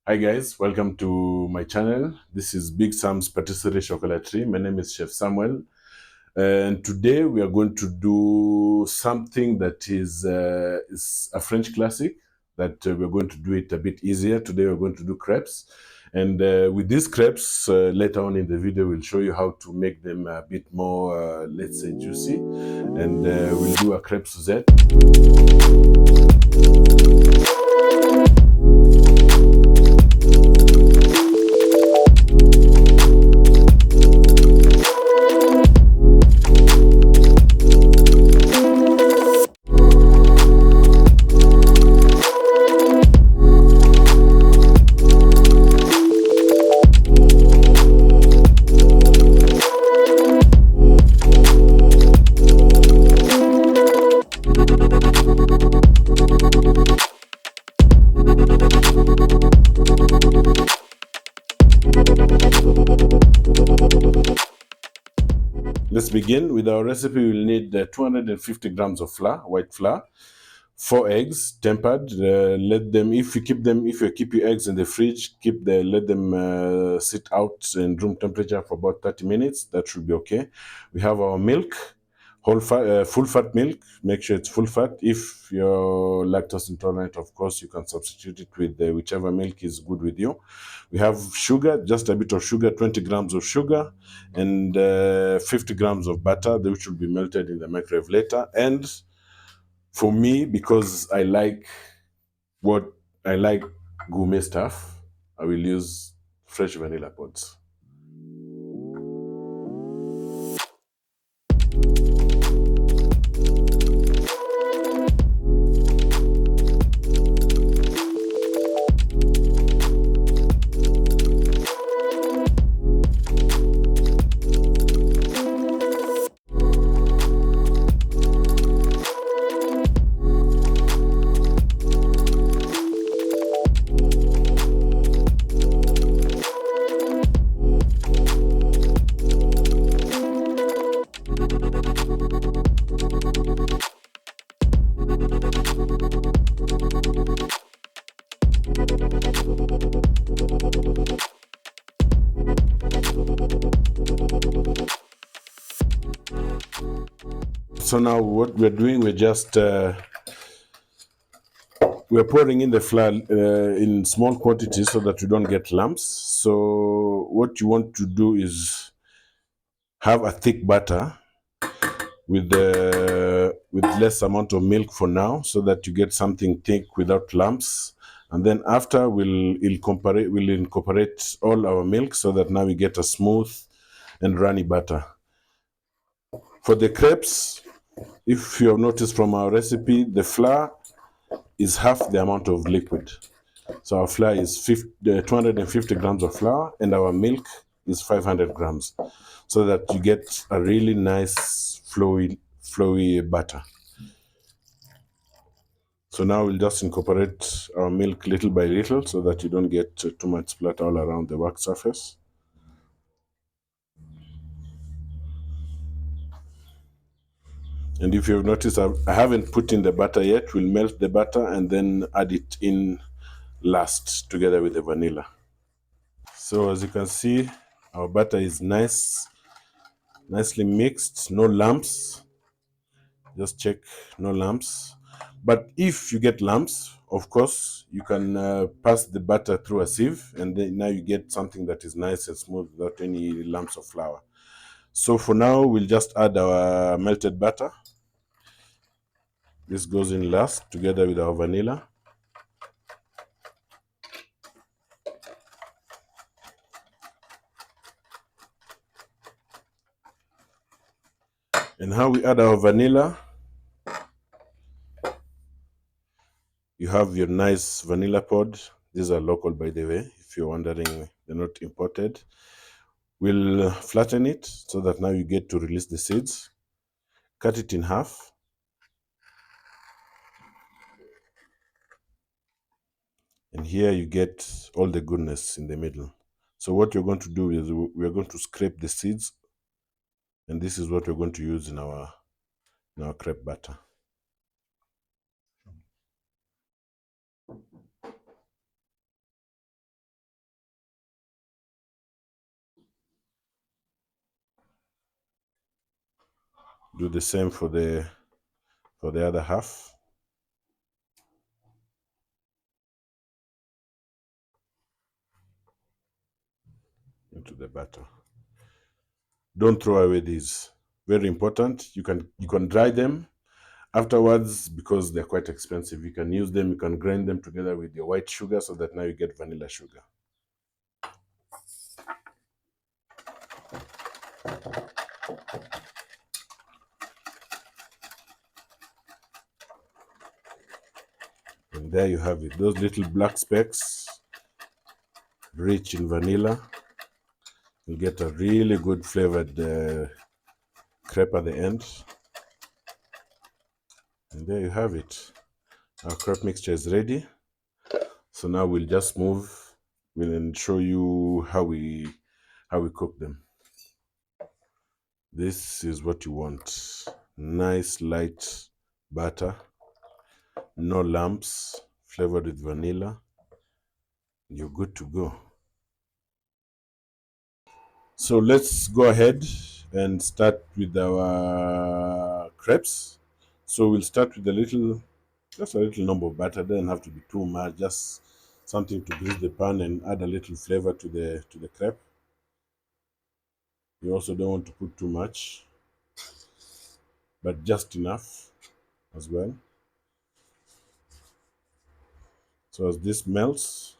Hi guys, welcome to my channel. This is Big Sam's Patisserie Chocolaterie. My name is Chef Samuel, and today we are going to do something that is a French classic. That we're going to do it a bit easier. Today we're going to do crepes, and with these crepes, later on in the video, we'll show you how to make them a bit more, let's say, juicy, and we'll do a crepe Suzette. Let's begin with our recipe. We'll need 250 grams of flour, white flour, 4 eggs, tempered. Let them, if you keep your eggs in the fridge, let them sit out in room temperature for about 30 minutes. That should be okay. We have our milk, full fat milk. Make sure it's full fat. If you're lactose intolerant, of course, you can substitute it with whichever milk is good with you. We have sugar, just a bit of sugar, 20 grams of sugar, and 50 grams of butter, which will be melted in the microwave later. And for me, because what I like gourmet stuff, I will use fresh vanilla pods. So now what we're doing, we're pouring in the flour in small quantities so that you don't get lumps. So what you want to do is have a thick butter with less amount of milk for now, so that you get something thick without lumps. And then after we'll incorporate all our milk so that now we get a smooth and runny butter. For the crepes, if you have noticed from our recipe, the flour is half the amount of liquid. So our flour is 250 grams of flour, and our milk is 500 grams, so that you get a really nice flowy butter. So now we'll just incorporate our milk little by little so that you don't get too much splatter all around the work surface. And if you've noticed, I haven't put in the butter yet. We'll melt the butter and then add it in last together with the vanilla. So as you can see, our butter is nicely mixed, no lumps. Just check, no lumps. But if you get lumps, of course, you can pass the butter through a sieve, and then now you get something that is nice and smooth without any lumps of flour. So for now, we'll just add our melted butter. This goes in last together with our vanilla. And how we add our vanilla, you have your nice vanilla pod. These are local, by the way, if you're wondering, they're not imported. We'll flatten it so that now you get to release the seeds. Cut it in half. And here you get all the goodness in the middle. So what you're going to do is we're going to scrape the seeds, and this is what we're going to use in our crepe batter. Do the same for the other half. Into the batter. Don't throw away these. Very important. You can dry them afterwards because they're quite expensive. You can use them. You can grind them together with your white sugar so that now you get vanilla sugar. And there you have it. Those little black specks, rich in vanilla. You get a really good flavored crepe at the end. And there you have it. Our crepe mixture is ready. So now we'll just move. We'll show you how we cook them. This is what you want. Nice light butter, no lumps, flavored with vanilla. You're good to go. So let's go ahead and start with our crepes. So we'll start with just a little number of butter. Doesn't have to be too much. Just something to grease the pan and add a little flavor to the crepe. You also don't want to put too much, but just enough as well. So as this melts,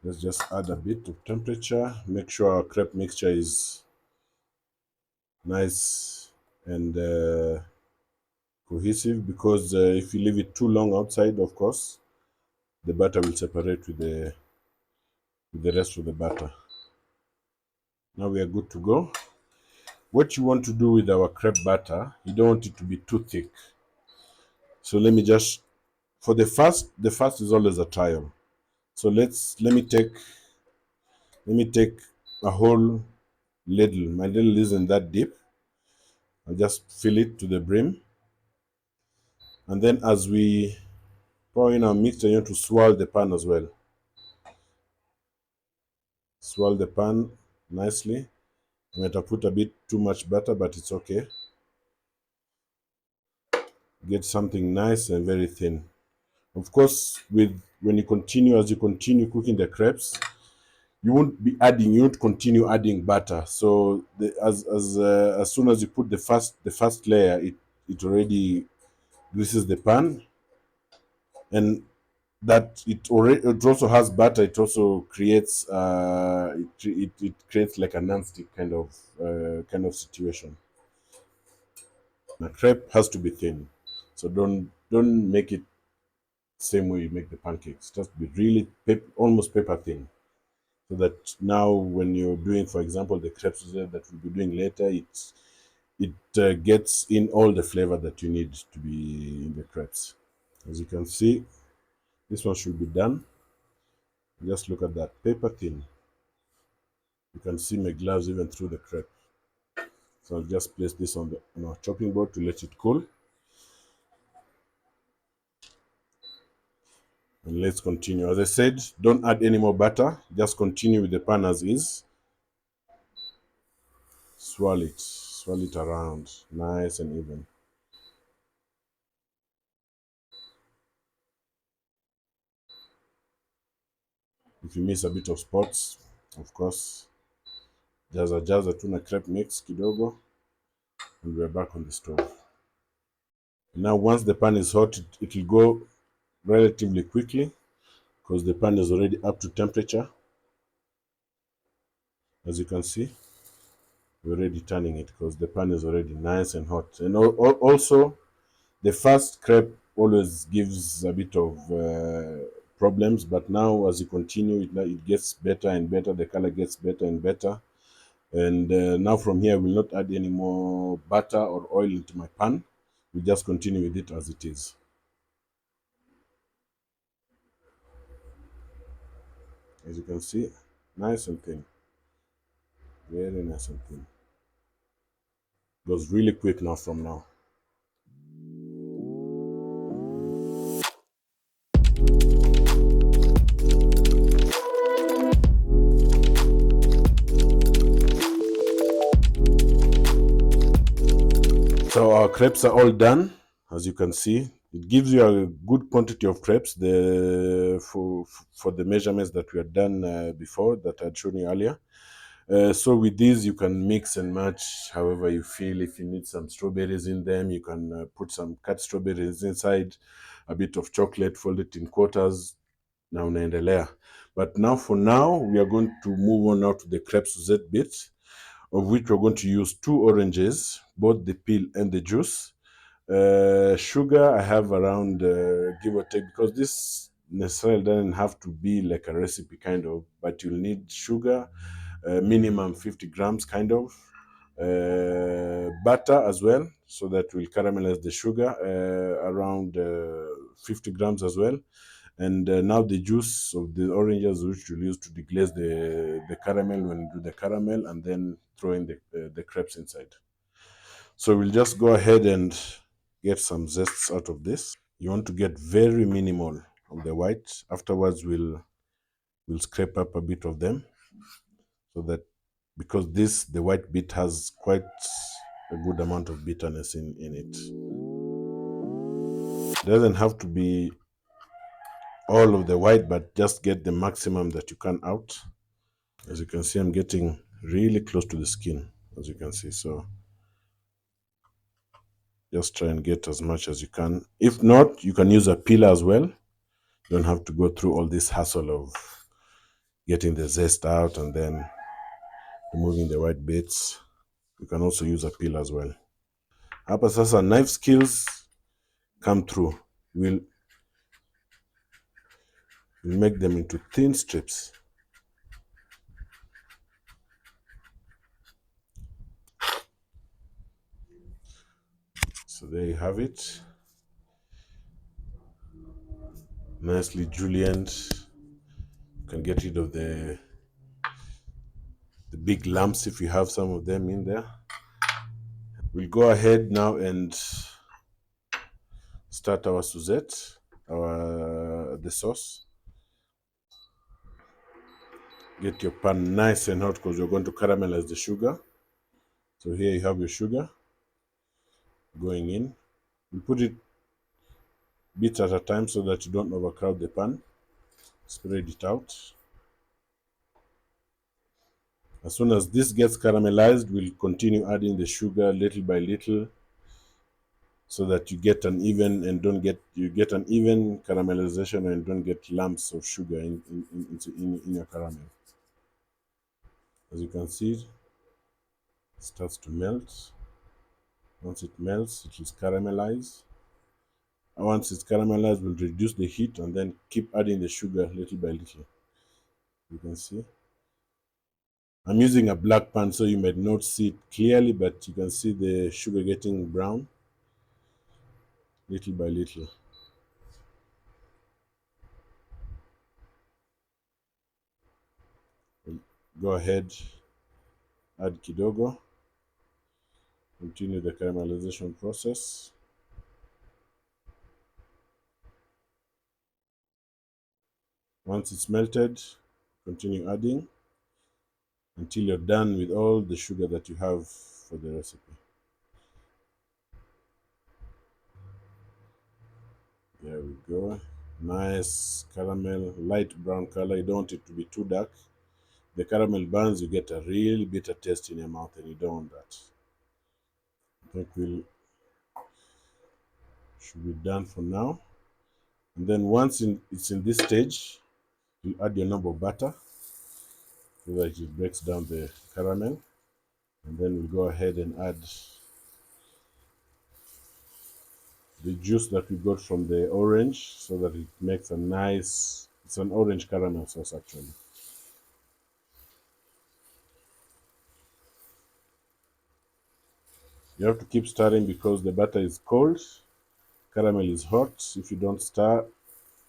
let's just add a bit of temperature. Make sure our crepe mixture is nice and cohesive, because if you leave it too long outside, of course, the batter will separate with the rest of the batter. Now we are good to go. What you want to do with our crepe batter, you don't want it to be too thick. So let me just, for the first is always a trial. So let me take a whole ladle. My ladle isn't that deep. I'll just fill it to the brim. And then as we pour in our mixture, you have to swirl the pan as well. Swirl the pan nicely. I might have put a bit too much butter, but it's okay. Get something nice and very thin. Of course, as you continue cooking the crepes, you won't continue adding butter. So as soon as you put the first layer, it already greases the pan, and that it also has butter. It also creates it creates like a non-stick kind of situation. A crepe has to be thin, so don't make it same way you make the pancakes. Just be really almost paper thin, so that now when you're doing, for example, the crepes that we'll be doing later, it gets in all the flavor that you need to be in the crepes. As you can see, this one should be done. Just look at that, paper thin. You can see my gloves even through the crepe. So I'll just place this on our chopping board to let it cool. And let's continue. As I said, don't add any more butter. Just continue with the pan as is. Swirl it around, nice and even. If you miss a bit of spots, of course, jaza tuna crepe mix kidogo, and we're back on the stove. Now once the pan is hot, it will go relatively quickly because the pan is already up to temperature. As you can see, we're already turning it because the pan is already nice and hot. And also, the first crepe always gives a bit of problems, but now as you continue, it gets better and better. The color gets better and better. And now from here, I will not add any more butter or oil into my pan. We just continue with it as it is. As you can see, nice and thin. Very nice and thin. Goes really quick now from now. Our crepes are all done, as you can see. It gives you a good quantity of crepes for the measurements that we had done before, that I had shown you earlier. So with these, you can mix and match however you feel. If you need some strawberries in them, you can put some cut strawberries inside, a bit of chocolate, fold it in quarters. Na unaendelea. But now, for now, we are going to move on now to the crepe Suzette bit, of which we're going to use 2 oranges, both the peel and the juice. Sugar, I have around, give or take, because this necessarily doesn't have to be like a recipe kind of, but you'll need sugar, minimum 50 grams kind of. Butter as well, so that will caramelize the sugar, around 50 grams as well. And now the juice of the oranges, which you'll use to deglaze the caramel when you do the caramel, and then throw in the crepes inside. So we'll just go ahead and get some zests out of this. You want to get very minimal of the white. Afterwards, we'll scrape up a bit of them, so that, because the white bit has quite a good amount of bitterness in it. It doesn't have to be all of the white, but just get the maximum that you can out. As you can see, I'm getting really close to the skin, as you can see. So just try and get as much as you can. If not, you can use a peeler as well. You don't have to go through all this hassle of getting the zest out and then removing the white bits. You can also use a peeler as well. Hapa sasa knife skills come through. We'll make them into thin strips. So there you have it. Nicely julienne. You can get rid of the big lumps if you have some of them in there. We'll go ahead now and start our Suzette, the sauce. Get your pan nice and hot, because you're going to caramelize the sugar. So here you have your sugar going in. You put it bit at a time so that you don't overcrowd the pan. Spread it out. As soon as this gets caramelized, we'll continue adding the sugar little by little, so that you get an even caramelization and don't get lumps of sugar in your caramel. As you can see, it starts to melt. Once it melts, it will caramelize. And once it's caramelized, we'll reduce the heat and then keep adding the sugar little by little. You can see. I'm using a black pan, so you might not see it clearly, but you can see the sugar getting brown little by little. We'll go ahead, add kidogo, continue the caramelization process. Once it's melted, continue adding until you're done with all the sugar that you have for the recipe. There we go. Nice caramel, light brown color. You don't want it to be too dark. The caramel burns, you get a real bitter taste in your mouth, and you don't want that. I think should be done for now. And then once it's in this stage, you add your number of butter, so that it breaks down the caramel. And then we'll go ahead and add the juice that we got from the orange, so that it makes a nice, it's an orange caramel sauce actually. You have to keep stirring, because the butter is cold, caramel is hot. If you don't stir,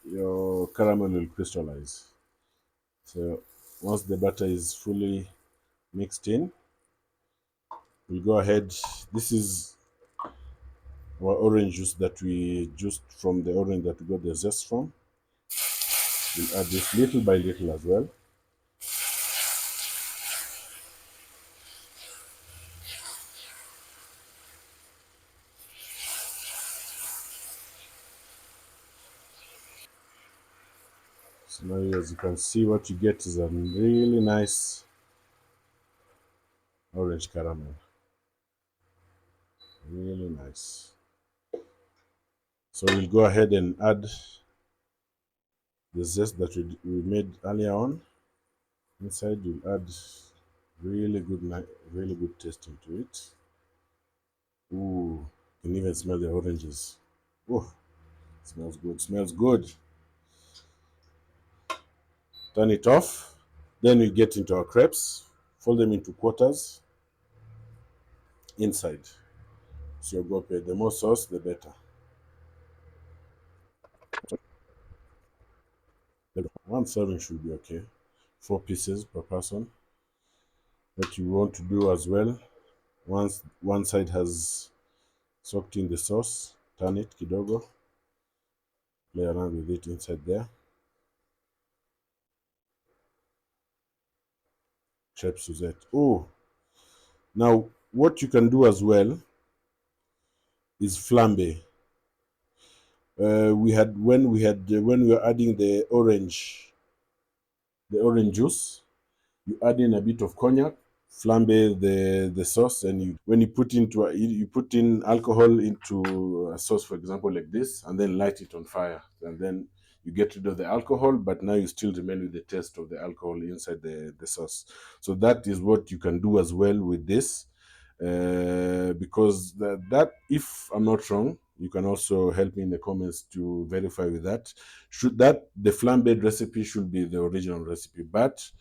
your caramel will crystallize. So once the butter is fully mixed in, we'll go ahead. This is our orange juice that we juiced from the orange that we got the zest from. We'll add this little by little as well. Now, as you can see, what you get is a really nice orange caramel. Really nice. So we'll go ahead and add the zest that we made earlier on. Inside, you'll add really good, really good taste into it. Ooh, you can even smell the oranges. Oh, smells good, smells good. Turn it off. Then we get into our crepes. Fold them into quarters inside. So the more sauce, the better. One serving should be okay. 4 pieces per person. What you want to do as well, once one side has soaked in the sauce, turn it kidogo, play around with it inside there. Crepes Suzette. Oh, now what you can do as well is flambe. When we were adding the orange juice, you add in a bit of cognac, flambe the sauce, and when you put you put in alcohol into a sauce, for example, like this, and then light it on fire, and then you get rid of the alcohol, but now you still remain with the taste of the alcohol inside the sauce. So that is what you can do as well with this, because that, if I'm not wrong, you can also help me in the comments to verify with that. The flambéed recipe should be the original recipe, but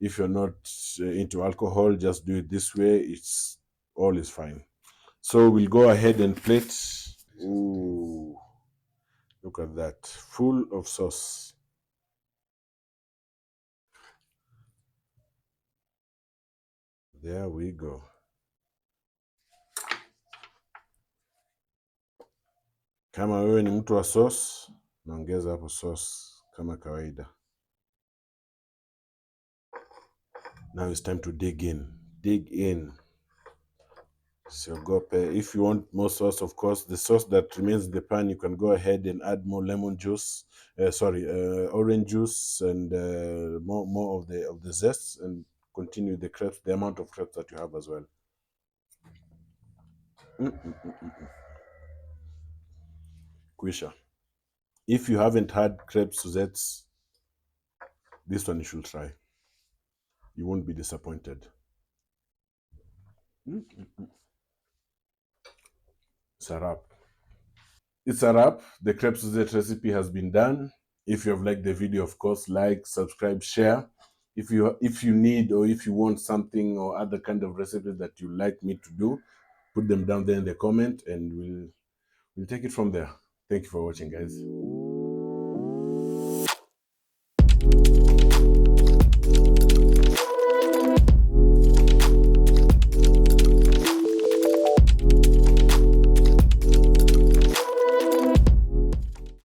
if you're not into alcohol, just do it this way. It's all is fine. So we'll go ahead and plate. Ooh, look at that, full of sauce. There we go. Kama wewe ni mtu wa sauce, naongeza hapo sauce kama kawaida. Now it's time to dig in. Dig in. Siogope. If you want more sauce, of course, the sauce that remains in the pan, you can go ahead and add more lemon juice. Orange juice, and more of the zest, and continue the crepes, the amount of crepes that you have as well. Quisha. If you haven't had crepes Suzettes, this one you should try. You won't be disappointed. It's a wrap. It's a wrap. The Crepes Suzette recipe has been done. If you have liked the video, of course, like, subscribe, share. If you need, or if you want something or other kind of recipes that you like me to do, put them down there in the comment, and we'll take it from there. Thank you for watching, guys.